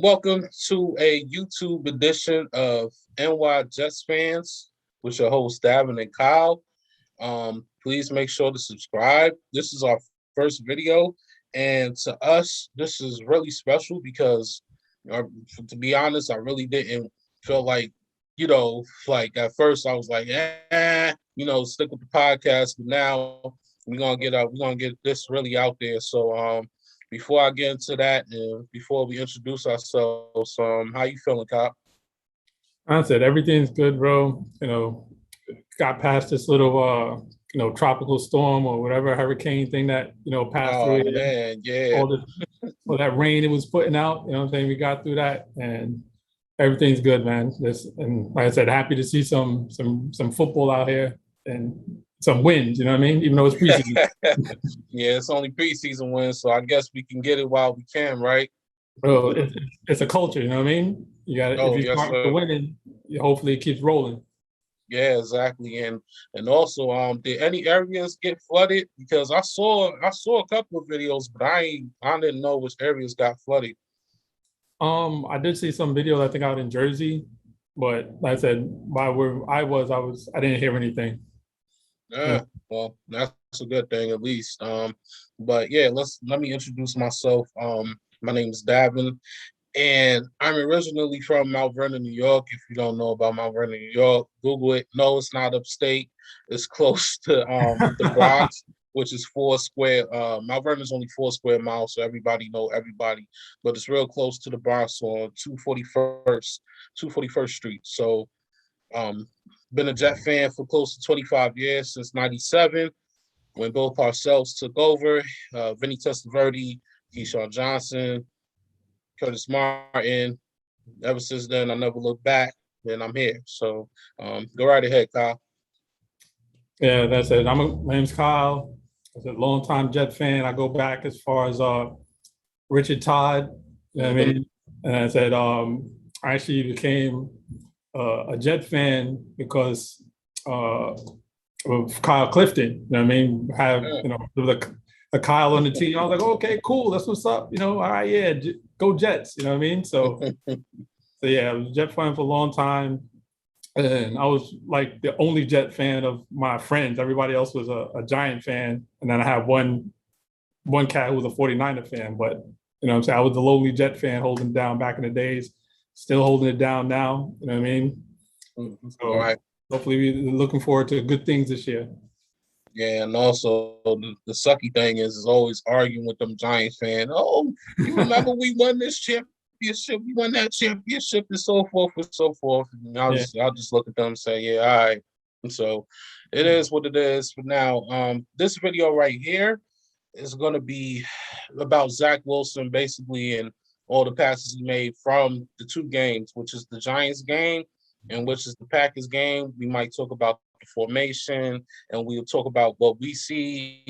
Welcome to a YouTube edition of NY Jets Fans with your host Daven and Kyle. Please make sure to subscribe. This is our first video, and to us, this is really special because, to be honest, I really didn't feel like, like at first I was like, stick with the podcast, but now we're gonna get this really out there. So, before I get into that, and before we introduce ourselves, how you feeling, Kyle? I said everything's good, bro. Got past this little tropical storm or whatever hurricane thing that passed Oh through here. man, yeah. All all that rain it was putting out. You know what I'm saying? We got through that and everything's good, man. And like I said, happy to see some football out here and some wins. You know what I mean? Even though it's preseason. Yeah, it's only preseason wins, so I guess we can get it while we can, right? Bro, it's a culture. You know what I mean? You got Oh, if you yes, start with sir. the winning, hopefully it keeps rolling. Yeah, exactly. And also, did any areas get flooded? Because I saw a couple of videos, but I didn't know which areas got flooded. I did see some videos, I think out in Jersey, but like I said, by where I didn't hear anything. Yeah. Yeah, well, that's a good thing at least. But yeah, let me introduce myself. My name is Daven, and I'm originally from Mount Vernon, New York. If you don't know about Mount Vernon, New York, Google it. No, it's not upstate. It's close to the Bronx, which is four square. Mount Vernon is only 4 square miles, so everybody know everybody. But it's real close to the Bronx on 241st Street. So um, been a Jet fan for close to 25 years, since '97 when Bill Parcells took over. Vinny Testaverde, Keyshawn Johnson, Curtis Martin. Ever since then, I never looked back. And I'm here. So go right ahead, Kyle. Yeah, that's it. My name's Kyle. I said longtime Jet fan. I go back as far as Richard Todd. You know what I Mm-hmm. mean? And I said I actually became a Jet fan because of Kyle Clifton. You know what I mean? Yeah. There was a Kyle on the team. I was like, okay, cool. That's what's up. All right, yeah, go Jets. You know what I mean? So yeah, I was a Jet fan for a long time. And I was like the only Jet fan of my friends. Everybody else was a Giant fan. And then I had one cat who was a 49er fan. But what I'm saying, I was the lowly Jet fan holding it down back in the days, still holding it down now. You know what I mean? All So right. hopefully we're looking forward to good things this year. Yeah, and also the sucky thing is always arguing with them Giants fans. Oh, you remember we won this championship, we won that championship, and so forth and so forth. And Yeah. I'll just look at them and say, yeah, all right. And so it is what it is for now. This video right here is gonna be about Zach Wilson basically and all the passes he made from the two games, which is the Giants game and which is the Packers game. We might talk about the formation and we'll talk about what we see,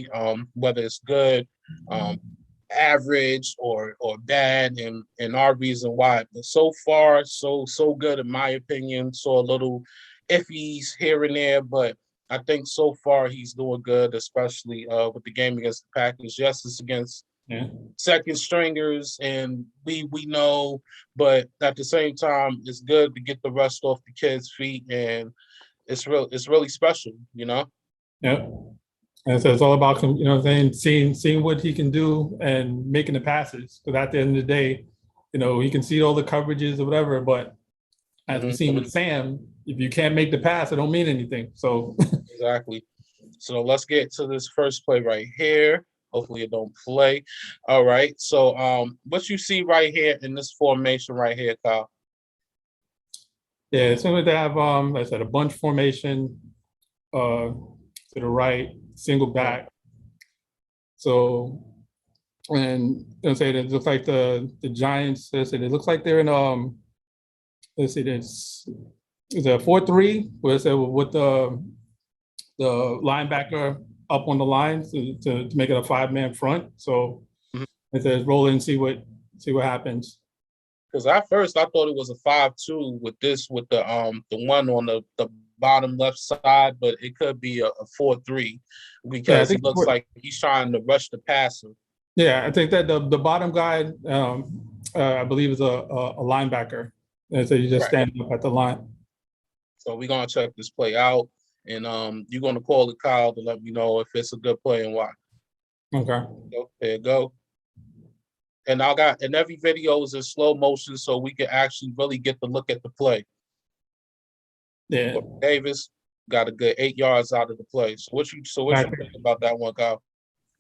whether it's good, average, or bad, and our reason why. But so far, so good in my opinion. Saw a little iffies here and there, but I think so far he's doing good, especially with the game against the Packers. Yes, it's against Yeah. second stringers, and we know, but at the same time, it's good to get the rust off the kids' feet, and it's really special, you know. Yeah. And so it's all about seeing what he can do and making the passes. Because at the end of the day, he can see all the coverages or whatever, but as we've seen with Sam, if you can't make the pass, it don't mean anything. So Exactly. So let's get to this first play right here. Hopefully it don't play. All right. So what you see right here in this formation right here, Kyle? yeah, as soon as they have like I said, a bunch formation to the right, single back. So and say that it looks like the Giants, it looks like they're in let's see, it's a 4-3 where it's with the linebacker up on the line to make it a 5-man front. So it says roll in, see what happens. Because at first I thought it was a 5-2 with the one on the bottom left side, but it could be a 4-3 because it looks like he's trying to rush the passer. Yeah, I think that the bottom guy I believe is a linebacker. And so you just Right. stand up at the line. So we're gonna check this play out, and you're gonna call the Kyle to let me know if it's a good play and why. Okay. So, there you go. And every video is in slow motion, so we can actually really get to look at the play. Yeah. Davis got a good 8 yards out of the play. So what you think about that one, Kyle?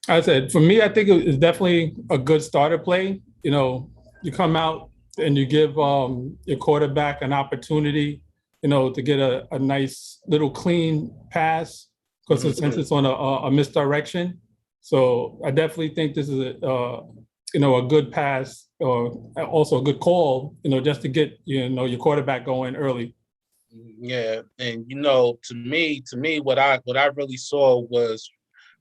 I said, for me, I think it's definitely a good starter play. You know, you come out and you give your quarterback an opportunity, you know, to get a nice little clean pass because since it's on a misdirection. So I definitely think this is a good pass or also a good call, you know, just to get, you know, your quarterback going early. Yeah, and to me, what I really saw was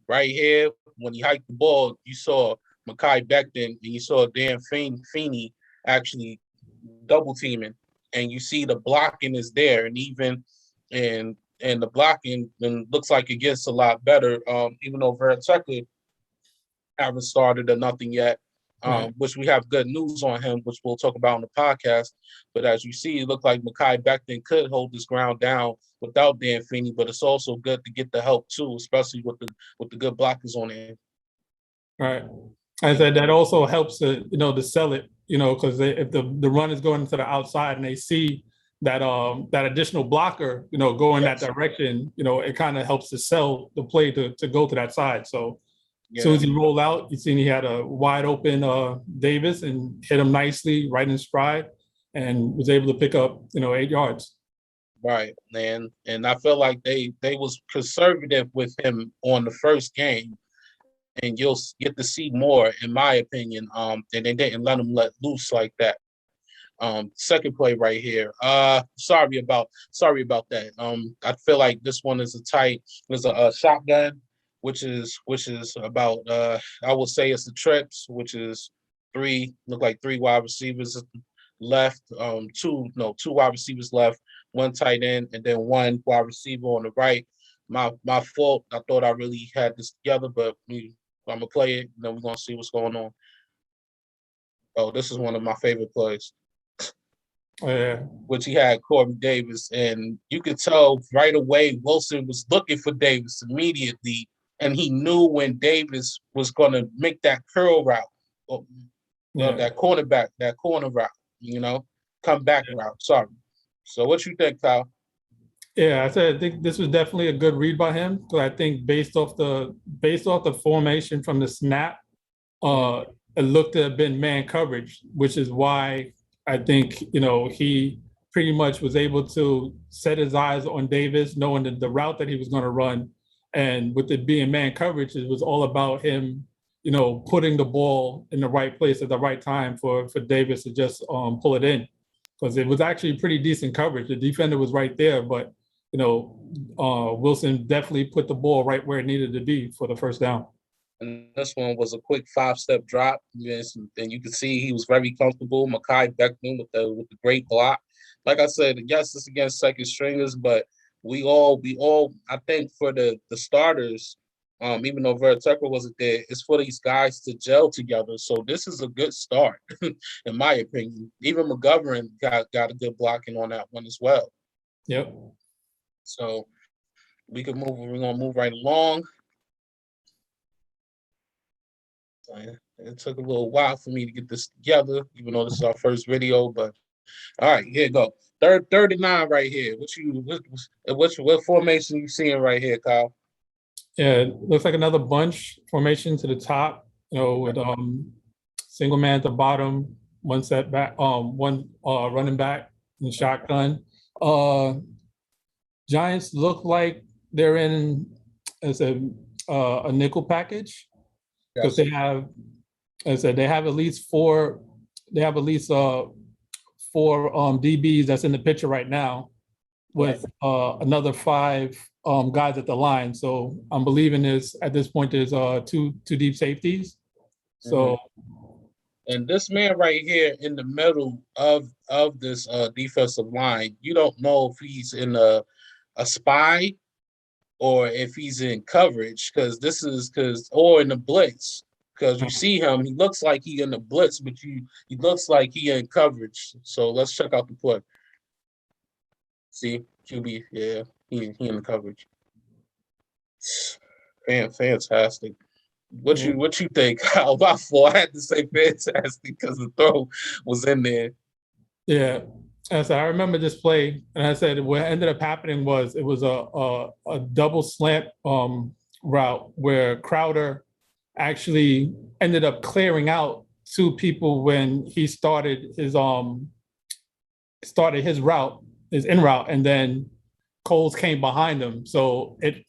right here when he hiked the ball. You saw Mekhi Becton and you saw Dan Feeney actually double teaming, and you see the blocking is there, and even and the blocking and looks like it gets a lot better. Even though Vera Tucker haven't started or nothing yet. Right. Which we have good news on him, which we'll talk about on the podcast. But as you see, it looked like Mekhi Becton could hold this ground down without Dan Feeney, but it's also good to get the help too, especially with the good blockers on him. Right. I said that also helps to sell it, you know, because if the run is going to the outside and they see that that additional blocker, you know, go in that direction, you know, it kind of helps to sell the play to go to that side. So as soon as he rolled out, you seen he had a wide open Davis and hit him nicely right in stride and was able to pick up, you know, 8 yards. Right, and I feel like they was conservative with him on the first game, and you'll get to see more, in my opinion. And they didn't let him let loose like that. Second play right here. Sorry about that. I feel like this one is a shotgun, which is about I will say it's the trips, which is look like three wide receivers left, two wide receivers left, one tight end, and then one wide receiver on the right. My fault. I thought I really had this together, but I'm gonna play it, and then we're gonna see what's going on. Oh, this is one of my favorite plays. Oh, yeah. Which he had Corey Davis, and you could tell right away Wilson was looking for Davis immediately, and he knew when Davis was going to make that curl route, that corner route, come back route. Sorry. So what you think, Kyle? Yeah, I think this was definitely a good read by him because I think based off the formation from the snap, it looked to have been man coverage, which is why I think, you know, he pretty much was able to set his eyes on Davis, knowing the route that he was going to run. And with it being man coverage, it was all about him, you know, putting the ball in the right place at the right time for Davis to just pull it in. Because it was actually pretty decent coverage. The defender was right there, but, you know, Wilson definitely put the ball right where it needed to be for the first down. And this one was a quick 5-step drop. And you could see he was very comfortable. Mekhi Becton with the great block. Like I said, yes, it's against second stringers, but we all I think for the starters, even though Vera Tucker wasn't there, it's for these guys to gel together. So this is a good start, in my opinion. Even McGovern got a good blocking on that one as well. Yep. So we're gonna move right along. It took a little while for me to get this together, even though this is our first video. But all right, here you go. Third and 9 right here. What formation you seeing right here, Kyle? Yeah, it looks like another bunch formation to the top. You know, with single man at the bottom, one setback, one running back and shotgun. Giants look like they're in as a nickel package because they have, as I said, they have at least four. They have at least four DBs that's in the picture right now, with another 5 guys at the line. So I'm believing at this point there's two deep safeties. So and this man right here in the middle of this defensive line, you don't know if he's in a spy or if he's in coverage or in the blitz, because you see him, he looks like he in the blitz, but he looks like he in coverage. So let's check out the play. See, QB, yeah, he in the coverage. Fantastic. What you think? How about for? I had to say fantastic because the throw was in there. Yeah. And so I remember this play, and I said what ended up happening was it was a double slant route where Crowder actually ended up clearing out two people when he started his route, his in route, and then Coles came behind him. So it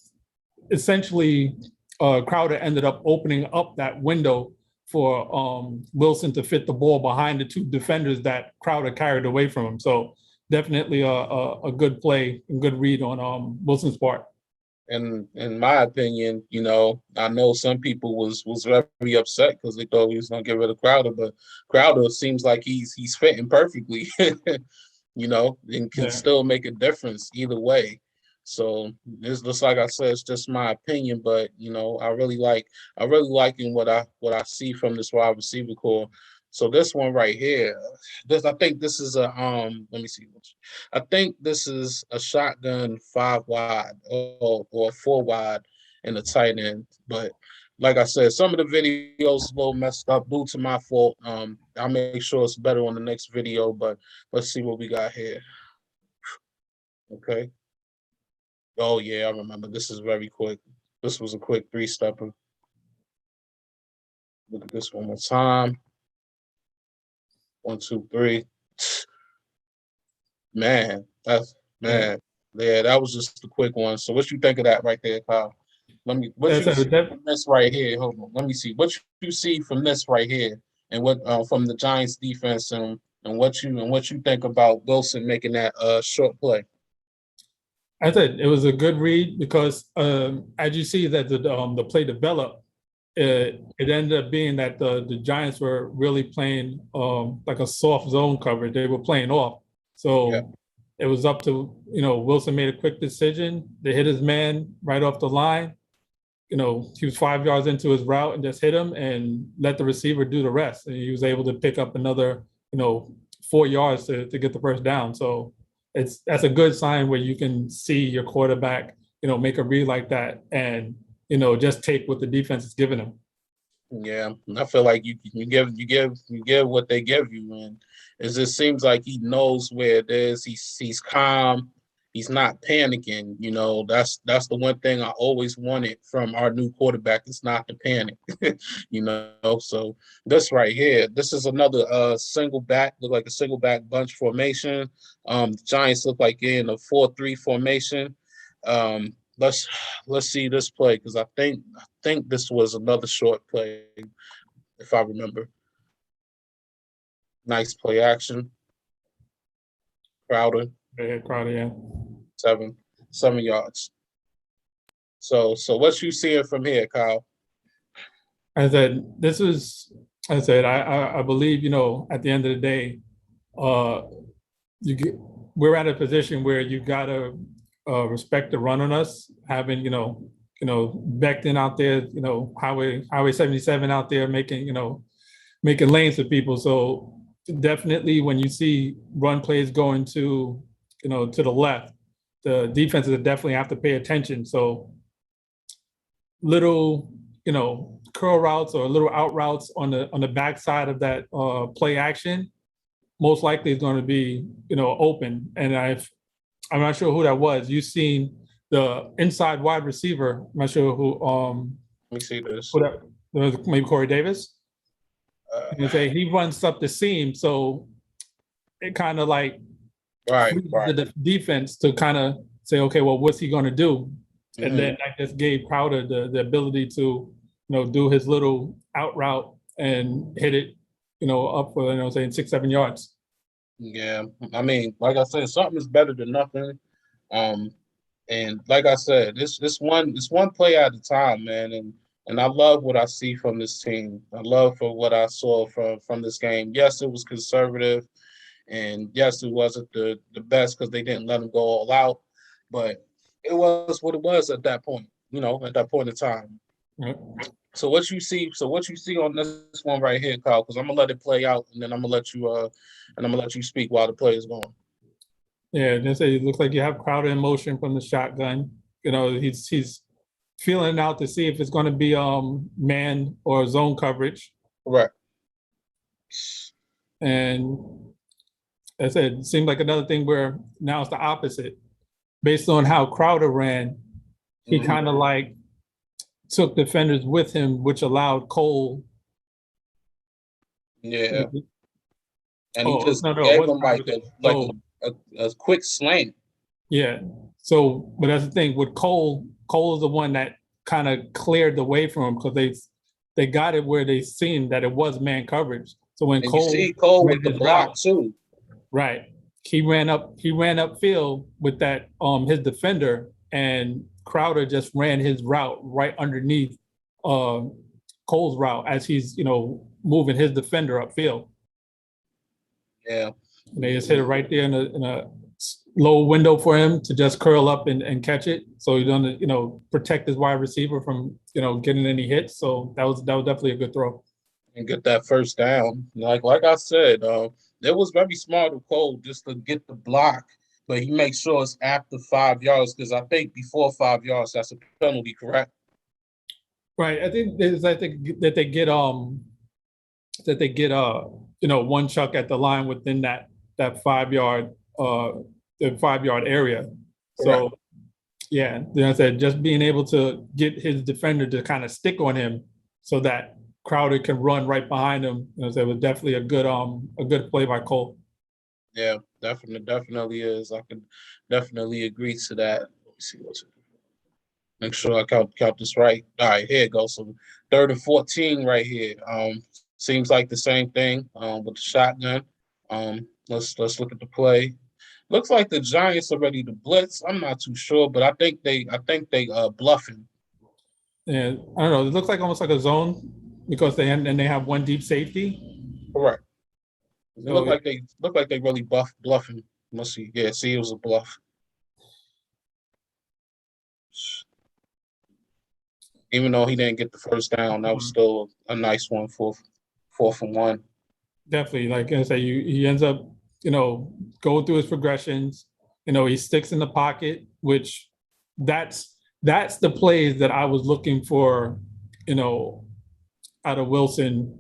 essentially Crowder ended up opening up that window for Wilson to fit the ball behind the two defenders that Crowder carried away from him. So definitely a good play and good read on Wilson's part. And in my opinion, I know some people was very upset because they thought he was gonna get rid of Crowder, but Crowder seems like he's fitting perfectly, and can still make a difference either way. So this looks like I said, it's just my opinion, but I really liking what I see from this wide receiver core. So this one right here, I think this is a let me see. I think this is a shotgun 5 wide or 4 wide in the tight end. But like I said, some of the videos a little messed up due to my fault. I'll make sure it's better on the next video, but let's see what we got here. Okay. Oh yeah, I remember. This is very quick. This was a quick 3-stepper. Look at this one more time. 1, 2, 3. Man, yeah, that was just a quick one. So what you think of that right there, Kyle? What you see from this right here? Hold on, let me see. What you see from this right here, and what from the Giants defense, and what you think about Wilson making that short play? I said it was a good read because as you see that the play developed, it ended up being that the Giants were really playing like a soft zone coverage. They were playing off. So it was up to, Wilson made a quick decision. They hit his man right off the line. He was 5 yards into his route and just hit him and let the receiver do the rest. And he was able to pick up another, 4 yards to get the first down. So that's a good sign where you can see your quarterback, make a read like that and, just take what the defense is giving him. Yeah, I feel like you give what they give you, and it just seems like he knows where it is. He's calm. He's not panicking. That's the one thing I always wanted from our new quarterback is not to panic. So this right here, this is another single back, look like a single back bunch formation. The Giants look like in a 4-3 formation. Let's see this play because I think this was another short play, if I remember. Nice play action. Crowder. Crowder, yeah. 7 yards. So what you seeing from here, Kyle? I said I believe, at the end of the day, we're at a position where you gotta respect the run on us, having, Becton out there, Highway 77 out there making lanes for people. So definitely when you see run plays going to the left, the defenses definitely have to pay attention. So little, curl routes or little out routes on the backside of that play action, most likely is going to be, open. And I'm not sure who that was. You've seen the inside wide receiver. I'm not sure who. Let me see this. Who that was, maybe Corey Davis. He runs up the seam, so it kind of like the defense to kind of say, okay, well, what's he going to do? Mm-hmm. And then that just gave Crowder the ability to, do his little out route and hit it, up for, saying 6-7 yards. Yeah, I mean, like I said, something is better than nothing. And like I said, it's one play at a time, man. And I love what I see from this team. I love for what I saw from this game. Yes, it was conservative, and yes, it wasn't the best because they didn't let them go all out, but it was what it was at that point. At that point in time. Mm-hmm. So what you see? So what you see on this one right here, Kyle? Because I'm gonna let it play out, and then I'm gonna let you speak while the play is going. Yeah, just say it looks like you have Crowder in motion from the shotgun. You know, he's feeling out to see if it's going to be man or zone coverage. Right. And as I said, it seemed like another thing where now it's the opposite. Based on how Crowder ran, he kind of like took defenders with him, which allowed Cole. Yeah. And he Oh, just no, gave what's him like a quick slant. Yeah. So, but that's the thing with Cole. Cole is the one that kind of cleared the way for him because they got it where they seen that it was man coverage. So when And Cole you see Cole ran with the his block route, too. right, he ran upfield with that his defender, and Crowder just ran his route right underneath Cole's route as he's moving his defender upfield. Yeah. And they just hit it right there in a low window for him to just curl up and catch it. So he doesn't, protect his wide receiver from, getting any hits. So that was definitely a good throw. And get that first down. Like I said, it was very smart of Cole just to get the block, but he makes sure it's after 5 yards because I think before 5 yards that's a penalty, correct? Right. I think that they get one chuck at the line within that 5 yard the 5 yard area. So Correct. yeah, I said just being able to get his defender to kind of stick on him so that Crowder can run right behind him. So it was definitely a good play by Cole. Yeah, definitely is. I can definitely agree to that. Let me see what's it. Make sure I count this right. All right, here it goes. So 3rd and 14 right here. Seems like the same thing with the shotgun. Let's look at the play. Looks like the Giants are ready to blitz. I'm not too sure, but I think they bluffing. And I don't know. It looks like almost like a zone because they have one deep safety. Correct. It So look like they really bluffing. Must see. Yeah, see, it was a bluff. Even though he didn't get the first down, that was still a nice one, fourth and 1. definitely, like I say, he ends up, going through his progressions. He sticks in the pocket, which that's the plays that I was looking for, out of Wilson,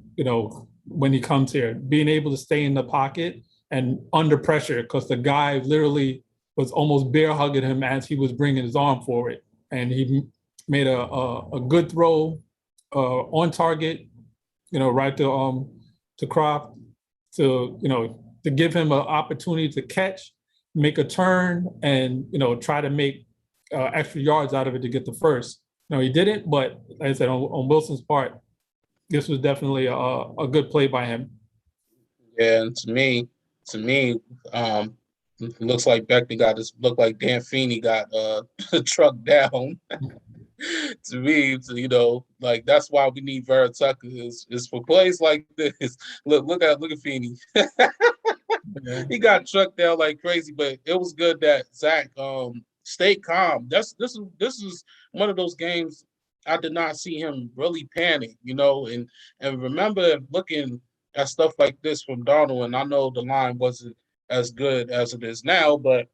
when he comes here, being able to stay in the pocket and under pressure, because the guy literally was almost bear hugging him as he was bringing his arm forward, and he made a good throw on target, right to Croft to give him an opportunity to catch, make a turn, and try to make extra yards out of it to get the first. He didn't, but like I said, on Wilson's part, this was definitely a good play by him. Yeah, and to me, looks like Beckton looked like Dan Feeney got trucked down. To me, like that's why we need Vera Tucker is for plays like this. Look at Feeney. Yeah. He got trucked down like crazy, but it was good that Zach stayed calm. This is one of those games I did not see him really panic, and remember looking at stuff like this from Donald, and I know the line wasn't as good as it is now, but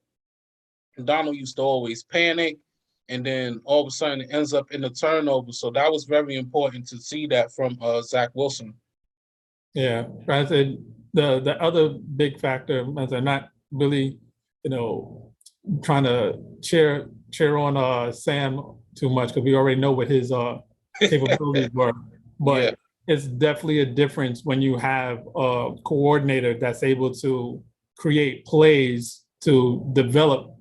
Donald used to always panic, and then all of a sudden it ends up in the turnover. So that was very important to see that from Zach Wilson. Yeah, I said the other big factor, as I'm not really, trying to cheer on Sam too much because we already know what his capabilities were, but Yeah. it's definitely a difference when you have a coordinator that's able to create plays to develop,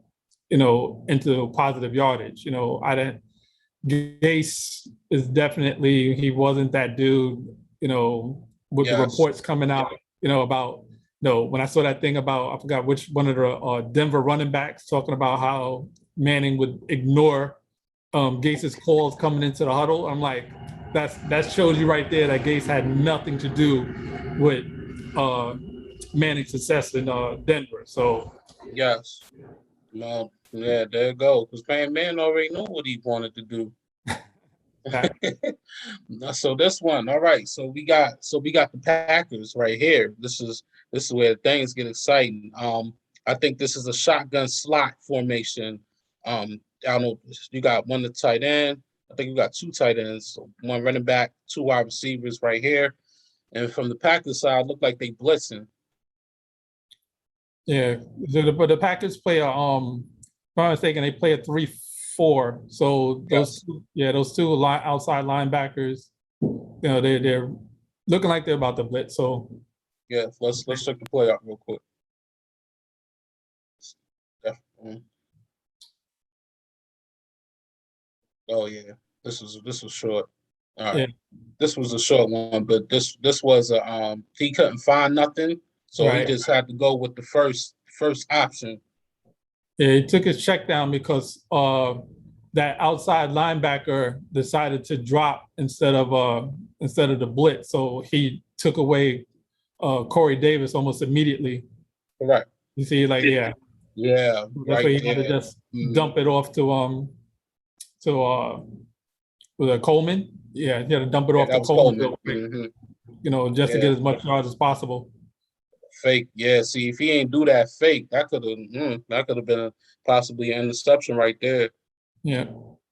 into positive yardage. I didn't. Gase is definitely he wasn't that dude, with the reports coming out, about when I saw that thing about I forgot which one of the Denver running backs talking about how Manning would ignore Gase's calls coming into the huddle. I'm like, that shows you right there that Gase had nothing to do with Manning's success in Denver. So yes, well, yeah, there you go. Because man already knew what he wanted to do. Back. So this one, all right. So we got the Packers right here. This is where things get exciting. I think this is a shotgun slot formation. I don't know. You got one the tight end. I think you got two tight ends, so one running back, two wide receivers right here. And from the Packers side, look like they blitzing. Yeah, but the Packers play a if I'm not mistaken, they play a 3-4. So Yes. those two outside linebackers, they're looking like they're about to blitz. So Yeah. Let's check the play out real quick. Oh yeah. This was short. All right. yeah, This was a short one, but this was a he couldn't find nothing, so he right. just had to go with the first option. Yeah, he took his check down because that outside linebacker decided to drop instead of the blitz. So he took away Corey Davis almost immediately. Correct. You see, like Yeah, that's why right he had to there. just dump it off to with a Coleman. Yeah, he had to dump it Yeah, off that to was Coleman Coleman. real quick, just to Yeah, get as much yards as possible. fake. Yeah, see, if he ain't do that fake, that could have been possibly an interception right there. Yeah.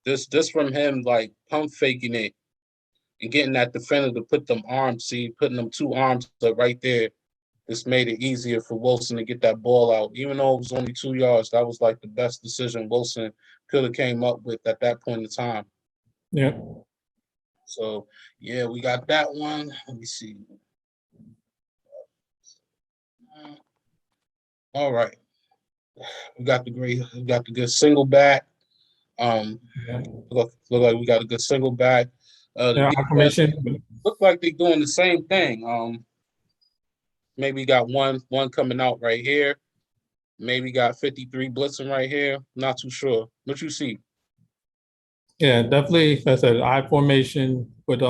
This from him like pump faking it and getting that defender to put them arms. See, putting them two arms up right there. This made it easier for Wilson to get that ball out. Even though it was only 2 yards, that was like the best decision Wilson could have came up with at that point in time. Yeah. So yeah, we got that one. Let me see. All right. We got the good single back. Yeah. Look like we got a good single back. The defense Confirmation. look like they're doing the same thing. Maybe got one coming out right here. Maybe got 53 blitzing right here. Not too sure. What you see? Yeah, definitely. Like I said, I formation with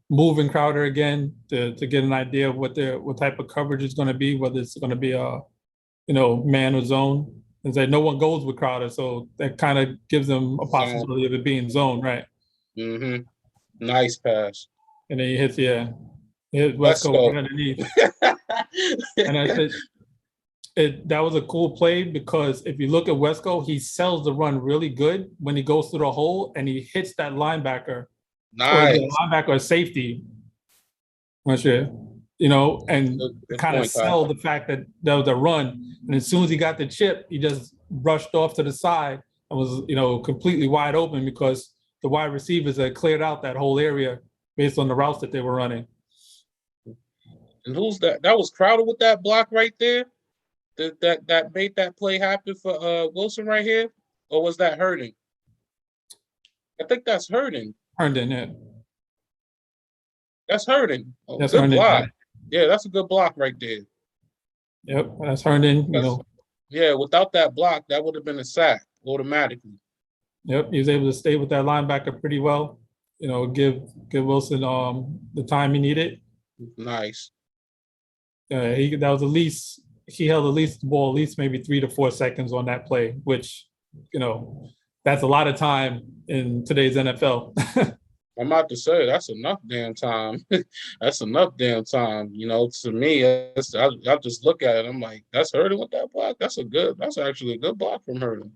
moving Crowder again to get an idea of what type of coverage is going to be, whether it's going to be a man or zone. And say no one goes with Crowder, so that kind of gives them a possibility of it being zone, right? Mm-hmm. Nice pass. And then he hits Let's Wesco go. right underneath. And I said that was a cool play because if you look at Wesco, he sells the run really good when he goes through the hole and he hits that linebacker or the Nice. linebacker or safety. Not sure, and Good kind of point, Kyle. sell the fact that was a run. And as soon as he got the chip, he just brushed off to the side and was, completely wide open because the wide receivers had cleared out that whole area based on the routes that they were running. And who's that? That was Crowder with that block right there. That made that play happen for Wilson right here, or was that hurting? I think that's hurting. Herndon, yeah. That's hurting. Oh, That's good Herndon. block. Yeah, that's a good block right there. Yep, that's Herndon. Yeah, without that block, that would have been a sack automatically. Yep, he was able to stay with that linebacker pretty well. Give Wilson the time he needed. Nice. He held at least the ball at least maybe 3 to 4 seconds on that play, which that's a lot of time in today's NFL. I'm about to say that's enough damn time. That's enough damn time. To me, I just look at it. I'm like, that's Hurting with that block. That's actually a good block from Hurting.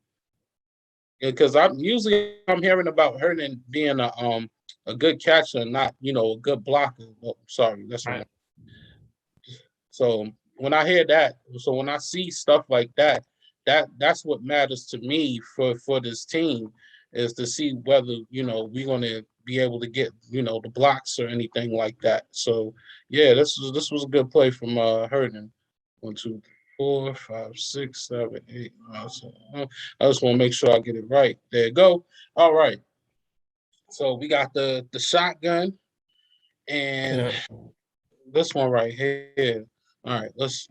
Because I'm hearing about Hurting being a good catcher, not a good blocker. Oh, sorry, that's right. So when I hear that, when I see stuff like that, that's what matters to me for this team is to see whether we're going to be able to get the blocks or anything like that. So yeah, this was a good play from Herndon. 1, 2, 4, 5, 6, 7, 8. I just want to make sure I get it right. There you go. All right. So we got the shotgun and this one right here. All right, let's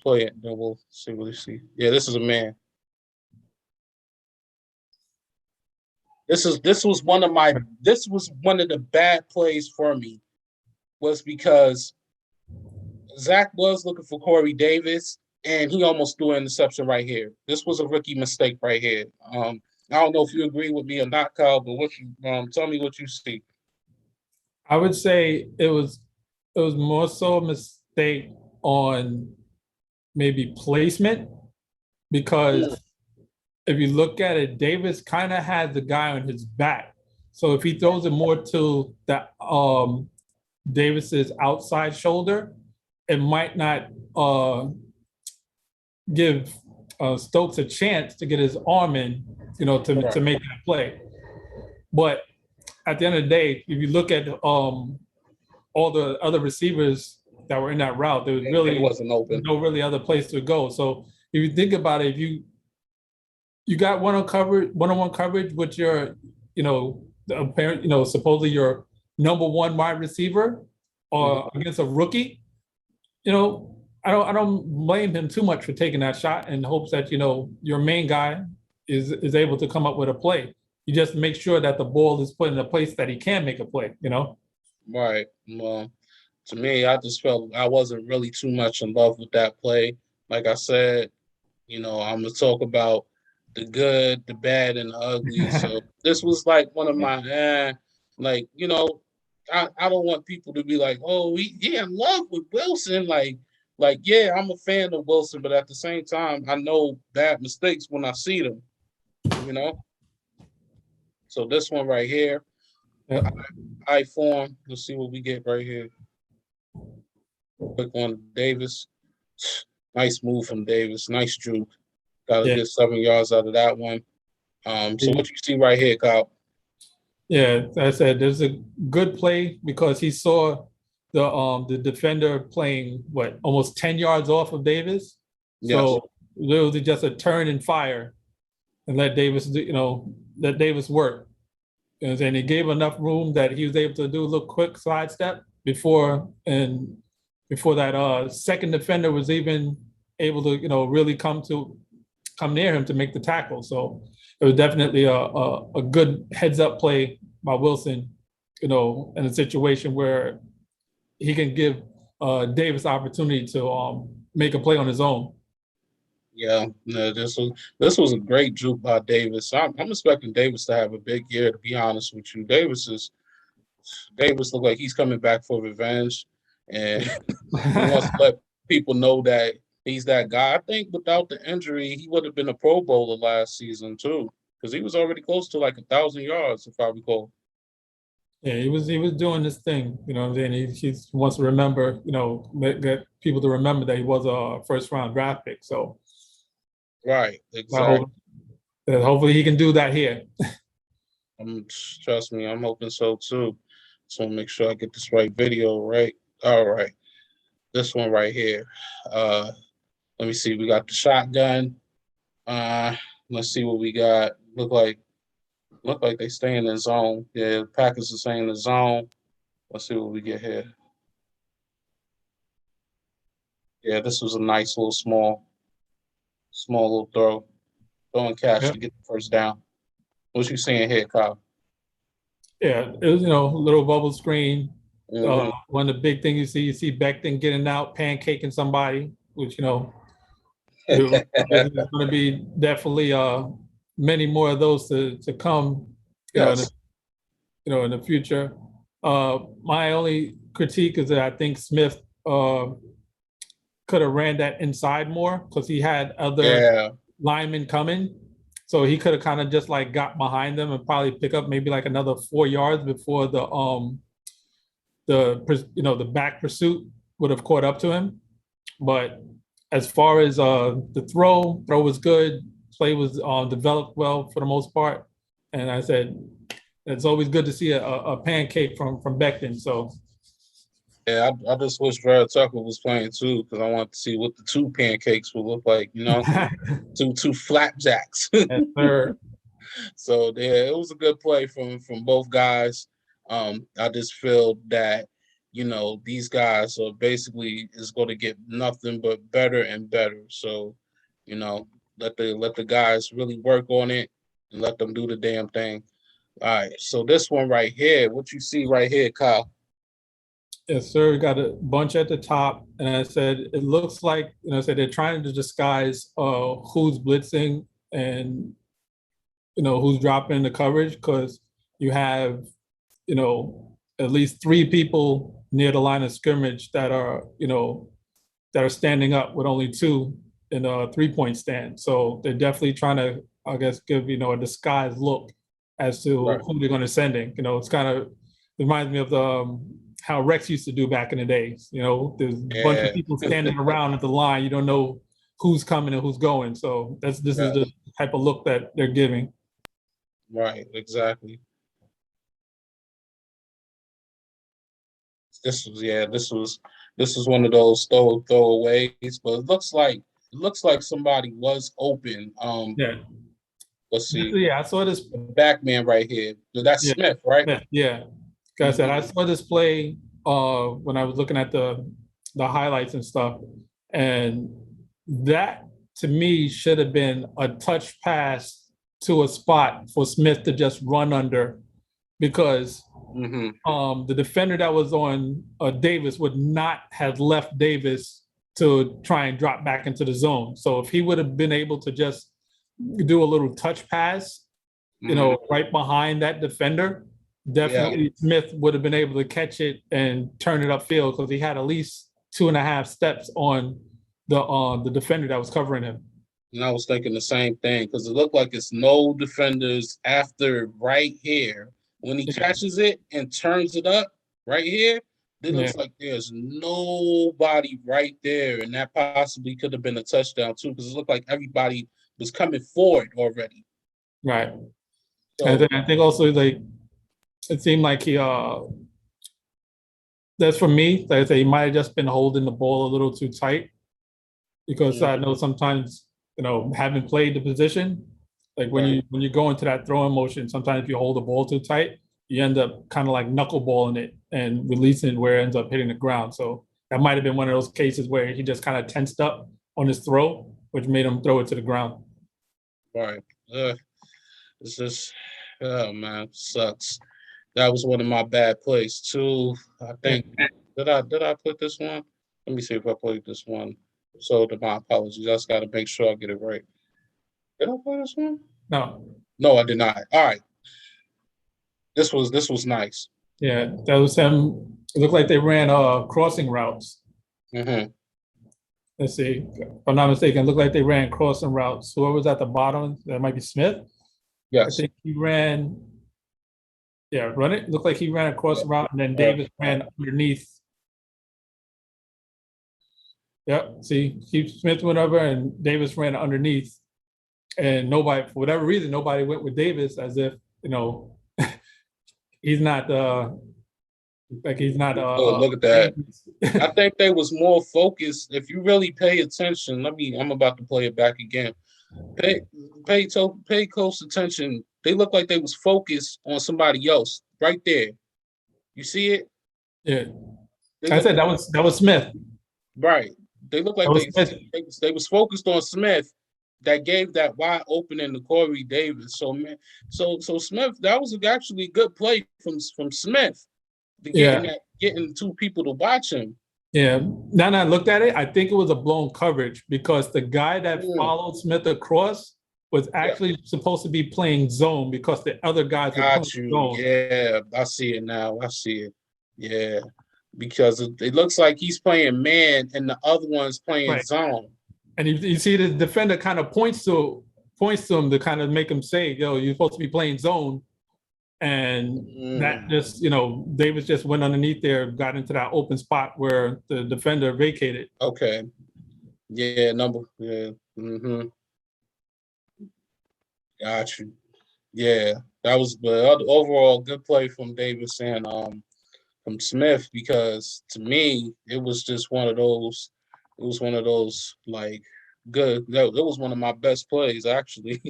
play it. Then we'll see what we see. Yeah, this is a man. This was one of the bad plays for me, was because Zach was looking for Corey Davis and he almost threw an interception right here. This was a rookie mistake right here. I don't know if you agree with me or not, Kyle, but what you tell me what you see. I would say it was more so a mistake on maybe placement, because if you look at it, Davis kind of had the guy on his back. So if he throws it more to the Davis's outside shoulder, it might not give Stokes a chance to get his arm in, to make that play. But at the end of the day, if you look at all the other receivers that were in that route, there was really wasn't open. no really other place to go. So if you think about it, if you got one-on-one coverage with your, the apparent, supposedly your number one wide receiver, or against a rookie, I don't blame him too much for taking that shot in hopes that, your main guy is able to come up with a play. You just make sure that the ball is put in a place that he can make a play, Right. Well, to me, I just felt I wasn't really too much in love with that play. Like I said, I'm gonna talk about the good, the bad, and the ugly. So this was like one of my like, I don't want people to be like, oh, in love with Wilson. Like, yeah, I'm a fan of Wilson, but at the same time, I know bad mistakes when I see them, you know. So this one right here, Yeah. I form. Let's see what we get right here. Click on Davis. Nice move from Davis. Nice juke. Got a Yeah. good 7 yards out of that one. So what you see right here, Kyle? Yeah, I said there's a good play because he saw the defender playing almost 10 yards off of Davis. Yes. So literally just a turn and fire and let Davis work. And he gave enough room that he was able to do a little quick sidestep before that second defender was even able to, really come near him to make the tackle. So it was definitely a good heads up play by Wilson, in a situation where he can give Davis opportunity to make a play on his own. Yeah, no, this was a great juke by Davis. I'm expecting Davis to have a big year, to be honest with you. Davis look like he's coming back for revenge, and he wants to let people know that he's that guy. I think without the injury, he would have been a Pro Bowler last season too, because he was already close to like 1,000 yards, if I recall. Yeah, he was doing this thing, and then he wants to remember, get people to remember that he was a first round draft pick. So right, exactly. Hopefully he can do that here. Trust me, I'm hoping so too. So make sure I get this right video right. All right, this one right here. Let me see. We got the shotgun. Let's see what we got. Look like they stay in the zone. Yeah, the Packers are staying in the zone. Let's see what we get here. Yeah, this was a nice little small little throw. Throwing cash to get the first down. What you seeing here, Kyle? Yeah, it was, a little bubble screen. Mm-hmm. One of the big things you see Becton getting out, pancaking somebody, which, there's going to be definitely many more of those to come, Yes. in the future. My only critique is that I think Smith could have ran that inside more because he had other linemen coming. So he could have kind of just like got behind them and probably pick up maybe like another 4 yards before the back pursuit would have caught up to him. But as far as the throw was good. Play was developed well for the most part. And I said, it's always good to see a pancake from Becton. So yeah, I just wish Vera Tucker was playing too because I want to see what the two pancakes will look like. Two flapjacks. Yes, sir. So yeah, it was a good play from both guys. I just feel that these guys are basically is going to get nothing but better and better. So let the guys really work on it and let them do the damn thing. All right, so this one right here, what you see right here, Kyle? Yes, sir. We got a bunch at the top, and I said it looks like I said they're trying to disguise who's blitzing, and who's dropping the coverage, because you have, at least three people near the line of scrimmage that are, that are standing up with only two in a 3-point stand. So they're definitely trying to, I guess, give, a disguised look as to Right. who they're going to sending. It's kind of reminds me of the how Rex used to do back in the days. There's a bunch of Yeah. people standing around at the line. You don't know who's coming and who's going. So this is Yeah. the type of look that they're giving. Right. Exactly. This was one of those throwaways, but it looks like somebody was open. Yeah. Let's see, Yeah, I saw this. the back man right here. That's Yeah, Smith, right? yeah. Like I said, I saw this play when I was looking at the highlights and stuff, and that to me should have been a touch pass to a spot for Smith to just run under, because Mm-hmm. the defender that was on Davis would not have left Davis to try and drop back into the zone. So if he would have been able to just do a little touch pass, right behind that defender, Yeah. definitely Smith would have been able to catch it and turn it upfield, because he had at least 2.5 steps on the defender that was covering him. And I was thinking the same thing because it looked like it's no defenders after right here. When he catches it and turns it up right here, it looks like there's nobody right there. And that possibly could have been a touchdown too, because it looked like everybody was coming forward already. Right. So, And then I think also, like, it seemed like he that's for me, like I say, he might have just been holding the ball a little too tight, because I know sometimes, having played the position, like when you go into that throwing motion, sometimes if you hold the ball too tight, you end up kind of like knuckleballing it and releasing it where it ends up hitting the ground. So that might have been one of those cases where he just kind of tensed up on his throw, which made him throw it to the ground. right. It's just, oh man, sucks. That was one of my bad plays too. I think did I put this one? Let me see if I played this one. So my apologies. I just got to make sure I get it right. Did I play this one? No. No, I did not. All right. This was nice. Yeah, that was him. It looked like they ran crossing routes. Mm-hmm. Let's see. If I'm not mistaken, it looked like they ran crossing routes. Whoever was at the bottom, that might be Smith. I Yes. think he ran, run it. Looked like he ran across the route, and then Davis ran underneath. Yep. See, Keith Smith went over, and Davis ran underneath. And nobody, for whatever reason, nobody went with Davis, as if, he's not he's not Oh, look at that. I think they was more focused. If you really pay attention, I'm about to play it back again. Pay close attention. They look like they was focused on somebody else right there. You see it? Yeah. I said that was Smith. Right. They look like they was focused on Smith, that gave that wide opening to Corey Davis. So man, so Smith, that was actually a good play from Smith to getting two people to watch him. Yeah. Now that I looked at it, I think it was a blown coverage, because the guy that followed Smith across was actually supposed to be playing zone, because the other guys were playing zone. Yeah, I see it now. I see it. Yeah. Because it looks like he's playing man and the other one's playing zone. And you see the defender kind of points to him to kind of make him say, yo, you're supposed to be playing zone. And that just, Davis just went underneath there, got into that open spot where the defender vacated. Okay. Yeah, Mm-hmm. Got you. Yeah, that was the overall good play from Davis and from Smith, because to me it was just one of those. It was one of those like good. It was one of my best plays actually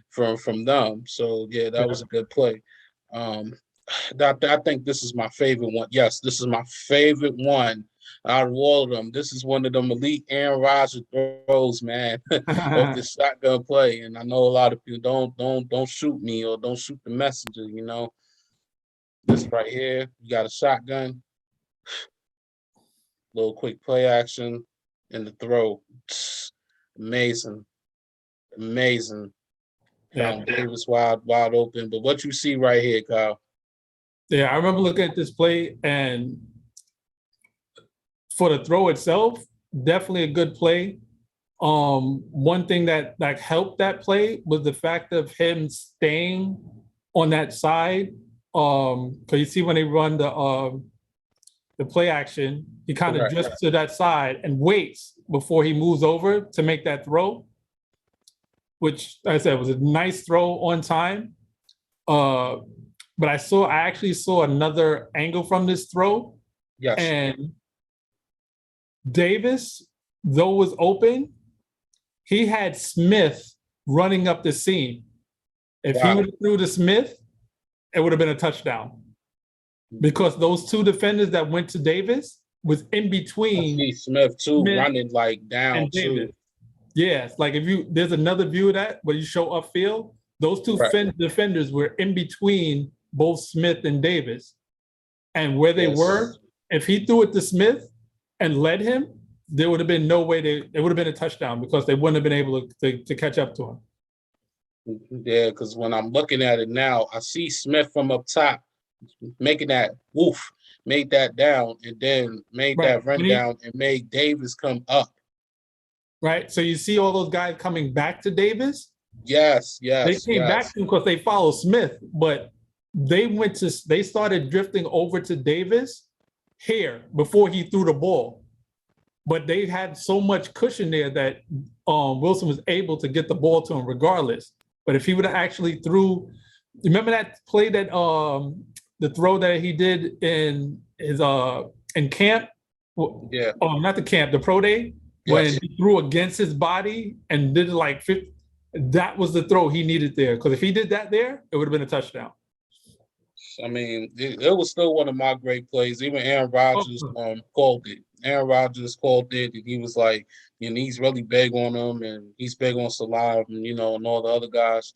from them. So yeah, that was a good play. Um, I think this is my favorite one. Yes, this is my favorite one out of all of them. This is one of them elite Aaron Rodgers throws, man, off this shotgun play. And I know a lot of people don't shoot me or don't shoot the messenger. This right here, you got a shotgun, little quick play action, and the throw. Amazing, amazing. Found Davis wide open. But what you see right here, Kyle? Yeah, I remember looking at this play, and for the throw itself, definitely a good play. One thing that helped that play was the fact of him staying on that side. Because you see when they run the play action, he kind of drifts to that side and waits before he moves over to make that throw, which, like I said, was a nice throw on time. But I actually saw another angle from this throw. Yes. And Davis, though was open, he had Smith running up the seam. If he would have threw to Smith, it would have been a touchdown. Because those two defenders that went to Davis was in between. I see Smith too, running like down too. Yes, like there's another view of that where you show upfield. Those two defenders were in between both Smith and Davis. And where they were, if he threw it to Smith and led him, there would have been no way it would have been a touchdown because they wouldn't have been able to catch up to him. Yeah, because when I'm looking at it now, I see Smith from up top making that made that down, and then made that run down and made Davis come up. Right. So you see all those guys coming back to Davis? Yes. They came back to him because they followed Smith, but they started drifting over to Davis here before he threw the ball. But they had so much cushion there that Wilson was able to get the ball to him regardless. But if he would have actually remember that play that the throw that he did in his in camp? Yeah. Not the camp, the pro day, when he threw against his body and did like 50, that was the throw he needed there. Because if he did that there, it would have been a touchdown. I mean, it was still one of my great plays. Even Aaron Rodgers called it. Aaron Rodgers called it, and he was like, he's really big on him, and he's big on Salah, and and all the other guys.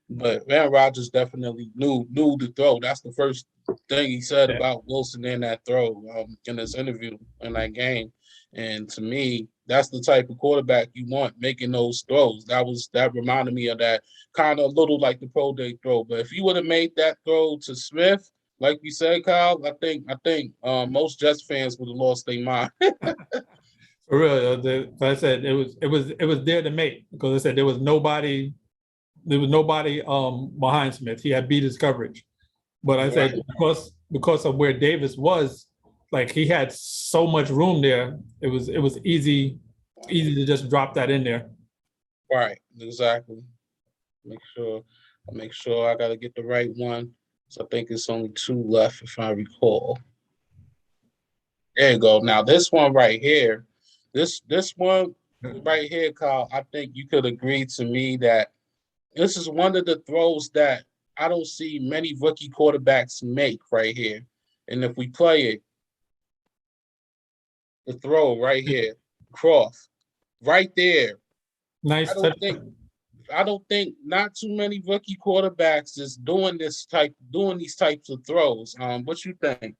But Aaron Rodgers definitely knew the throw. That's the first thing he said about Wilson in that throw in his interview in that game. And to me, that's the type of quarterback you want making those throws. That reminded me of that kind of little like the pro day throw. But if you would have made that throw to Smith, like you said, Kyle, I think most Jets fans would have lost their mind. For real, like I said, it was there to make, because I said there was nobody behind Smith. He had beat his coverage, but I said because of where Davis was, like he had so much room there, it was easy to just drop that in there. Right, exactly. Make sure I got to get the right one. So I think it's only 2 left if I recall. There you go. Now this one right here, this one right here, Kyle, I think you could agree to me that this is one of the throws that I don't see many rookie quarterbacks make right here. And if we play it, the throw right here, Croft, right there. Nice. I don't think not too many rookie quarterbacks is doing these types of throws. What you think?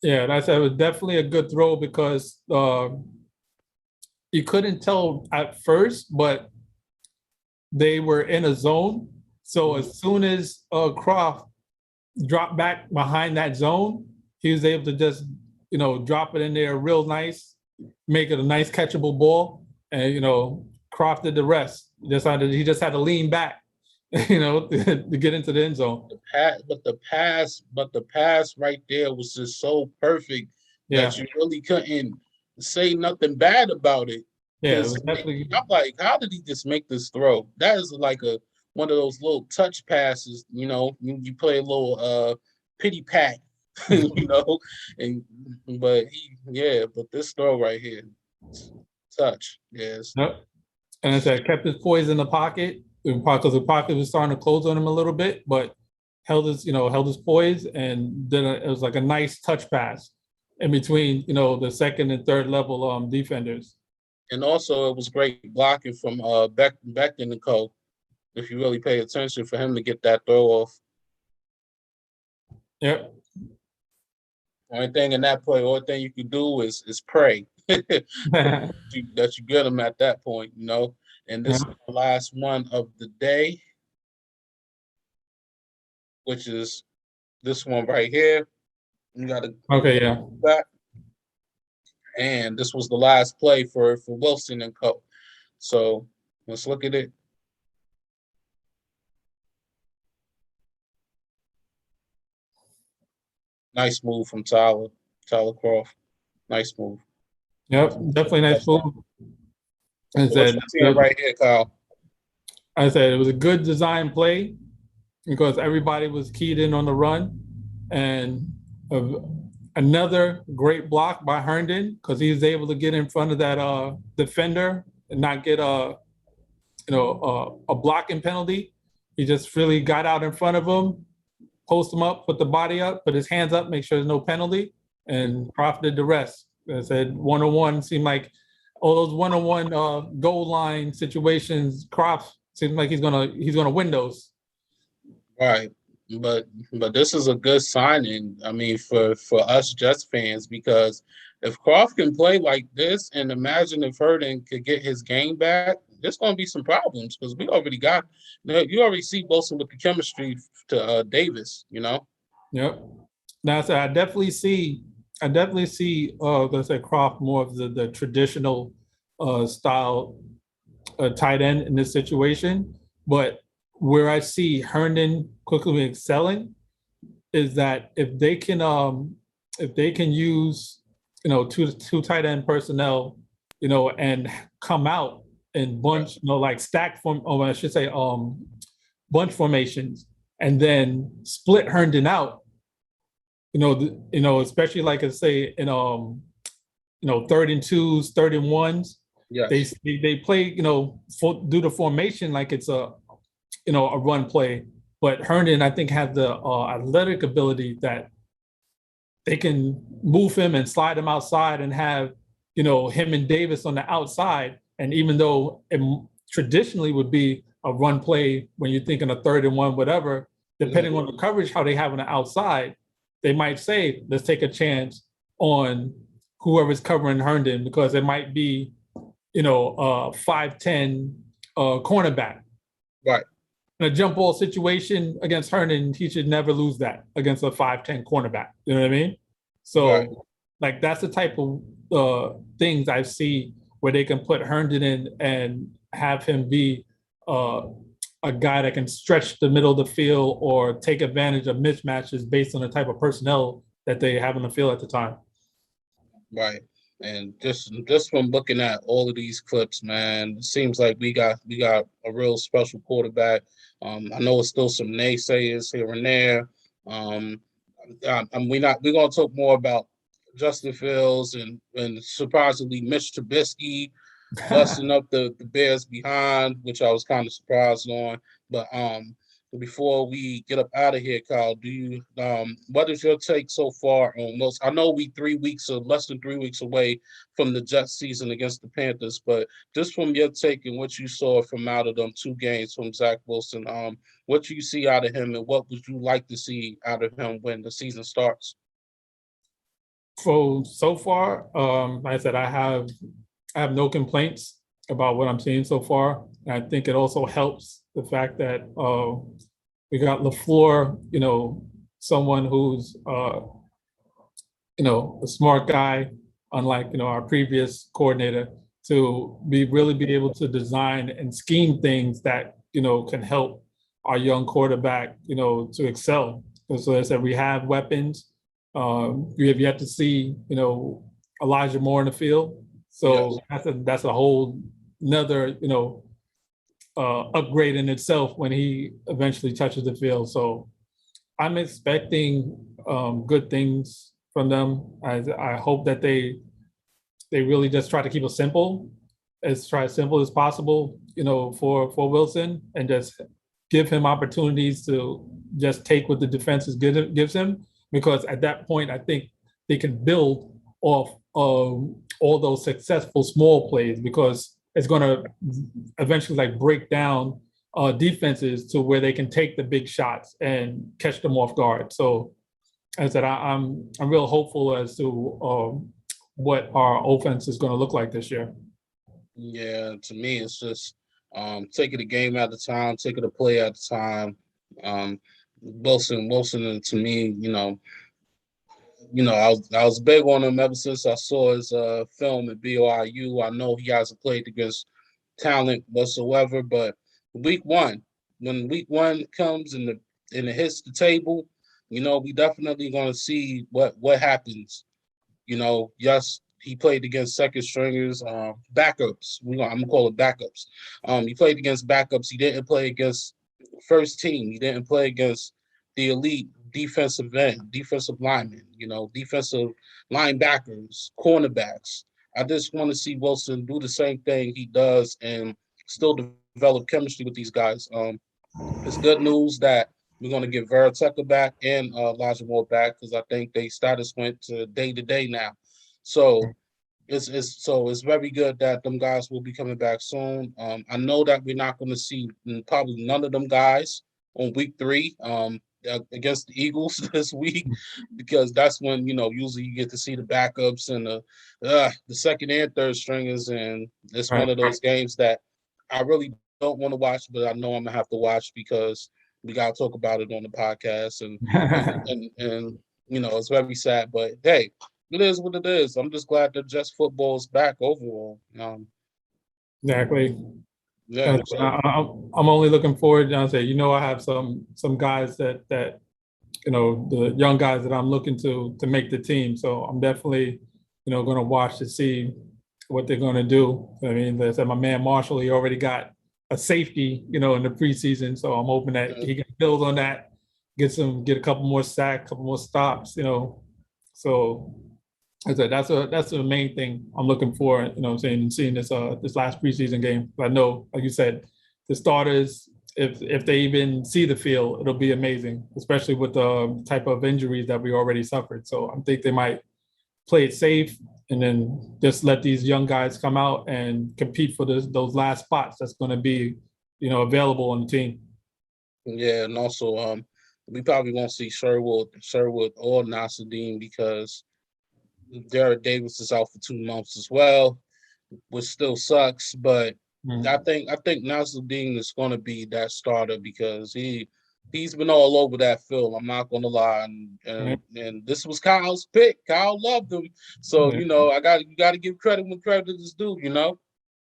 Yeah, that's it was definitely a good throw because you couldn't tell at first, but they were in a zone. So as soon as Croft dropped back behind that zone, he was able to just drop it in there real nice, make it a nice catchable ball, and Croft did the rest. He just had to lean back, to get into the end zone. The pass right there was just so perfect that you really couldn't say nothing bad about it. Yeah, it was definitely. I'm like, how did he just make this throw? That is like one of those little touch passes. You play a little pity pat, but this throw right here, touch, yes. Yep. And I said, kept his poise in the pocket because the pocket was starting to close on him a little bit, but held his poise, and then it was like a nice touch pass in between, the second and third level defenders. And also, it was great blocking from Becton and Co. If you really pay attention, for him to get that throw off. Yep. Only thing in that play, only thing you can do is pray that you get him at that point, And this is the last one of the day, which is this one right here. You got to back. And this was the last play for Wilson and Co. So let's look at it. Nice move from Tyler Croft. Nice move. Yep, definitely nice move. I said right here, Kyle. I said it was a good design play because everybody was keyed in on the run, and another great block by Herndon because he was able to get in front of that defender and not get a blocking penalty. He just really got out in front of him, post him up, put the body up, put his hands up, make sure there's no penalty, and Croft did the rest. I said one-on-one seemed like all those one-on-one goal line situations. Croft seems like he's gonna win those. Right, but this is a good signing. I mean, for us Jets fans, because if Croft can play like this, and imagine if Herndon could get his game back, there's going to be some problems because we already got. You already see Wilson with the chemistry to Davis. Yep. Now, so I definitely see. Let's say Croft more of the traditional style tight end in this situation, but where I see Herndon quickly excelling is that if they can use two tight end personnel, and come out in bunch, like stack form, or I should say bunch formations, and then split Herndon out. Especially like I say in 3rd and 2s, 3rd and 1s. Yeah, they play do the formation like it's a run play, but Herndon I think has the athletic ability that they can move him and slide him outside and have him and Davis on the outside. And even though it traditionally would be a run play when you're thinking a 3rd and 1, whatever, depending on the coverage how they have on the outside, they might say, let's take a chance on whoever's covering Herndon because it might be, 5'10" cornerback. Right. In a jump ball situation against Herndon, he should never lose that against a 5'10" cornerback. You know what I mean? So, like, that's the type of things I see where they can put Herndon in and have him be a guy that can stretch the middle of the field or take advantage of mismatches based on the type of personnel that they have on the field at the time. Right. And just from looking at all of these clips, man, it seems like we got a real special quarterback. I know it's still some naysayers here and there. We're gonna talk more about Justin Fields and surprisingly Mitch Trubisky busting up the Bears behind, which I was kind of surprised on. But before we get up out of here, Kyle, do you what is your take so far on most? I know we less than 3 weeks away from the Jets season against the Panthers, but just from your take and what you saw from out of them 2 games from Zach Wilson, what you see out of him and what would you like to see out of him when the season starts? So far, like I said, I have no complaints about what I'm seeing so far. And I think it also helps the fact that we got LaFleur, someone who's a smart guy, unlike our previous coordinator, to really be able to design and scheme things that can help our young quarterback to excel. And so as I said, we have weapons. We have yet to see Elijah Moore in the field. So yes, that's a whole another, upgrade in itself when he eventually touches the field. So I'm expecting good things from them. I hope that they really just try to keep it simple, as simple as possible, for Wilson, and just give him opportunities to just take what the defense gives him. Because at that point, I think they can build off all those successful small plays, because it's going to eventually break down defenses to where they can take the big shots and catch them off guard. So as I said, I'm real hopeful as to what our offense is going to look like this year. Yeah, to me, it's just Take it a game at a time, take it a play at a time. Wilson, to me, I was big on him ever since I saw his film at BYU. I know he hasn't played against talent whatsoever, but week one, when week one comes and it hits the table, we definitely gonna see what happens. Yes, he played against second stringers, backups. I'm gonna call it backups. He played against backups. He didn't play against first team. He didn't play against the elite defensive end, defensive linemen. Defensive linebackers, cornerbacks. I just want to see Wilson do the same thing he does and still develop chemistry with these guys. It's good news that we're going to get Vera Tucker back and Elijah Moore back because I think their status went to day now. So it's very good that them guys will be coming back soon. I know that we're not going to see probably none of them guys on week 3 against the Eagles this week because that's when usually you get to see the backups and the second and third stringers, and it's one of those games that I really don't want to watch, but I know I'm gonna have to watch because we gotta talk about it on the podcast, and it's very sad, but hey, it is what it is. I'm just glad that Jets football is back overall. Exactly. Yeah. I'm only looking forward. I have some guys that the young guys that I'm looking to make the team. So I'm definitely going to watch to see what they're going to do. I mean, they said my man Marshall, he already got a safety, in the preseason. So I'm hoping that he can build on that, get a couple more sacks, couple more stops, So I said that's the main thing I'm looking for, seeing this last preseason game. I know, like you said, the starters, if they even see the field, it'll be amazing, especially with the type of injuries that we already suffered. So I think they might play it safe and then just let these young guys come out and compete for those last spots that's going to be, available on the team. Yeah, and also we probably won't see Sherwood or Nasruddin because Derek Davis is out for 2 months as well, which still sucks. But I think Nasruddin is going to be that starter because he's been all over that field. I'm not going to lie, and this was Kyle's pick. Kyle loved him, so you got to give credit when credit is due.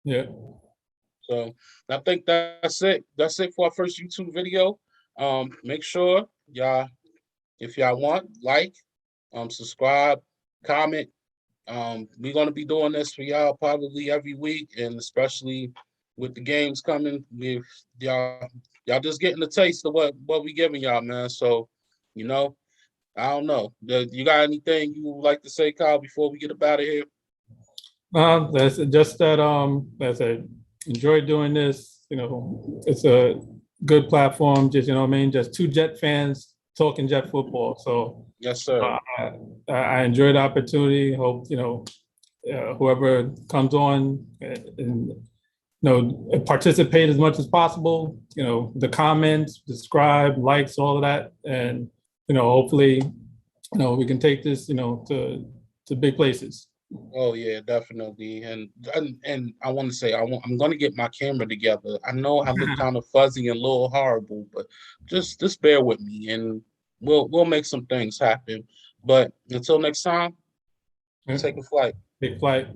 Yeah. So I think that's it. That's it for our first YouTube video. Make sure y'all, if y'all want, like, subscribe, comment. We're gonna be doing this for y'all probably every week, and especially with the games coming, with y'all just getting a taste of what we giving y'all, man. So, I don't know. You got anything you would like to say, Kyle, before we get up out of here? That's just that. That's a enjoy doing this. It's a good platform. Just just 2 Jet fans talking Jet football. So yes, sir. I enjoy the opportunity. Hope whoever comes on and participate as much as possible. The comments, subscribe, likes, all of that, and hopefully we can take this to big places. Oh yeah, definitely. And I want to say I'm going to get my camera together. I know I look kind of fuzzy and a little horrible, but just bear with me and we'll make some things happen. But until next time, take a flight. Take flight.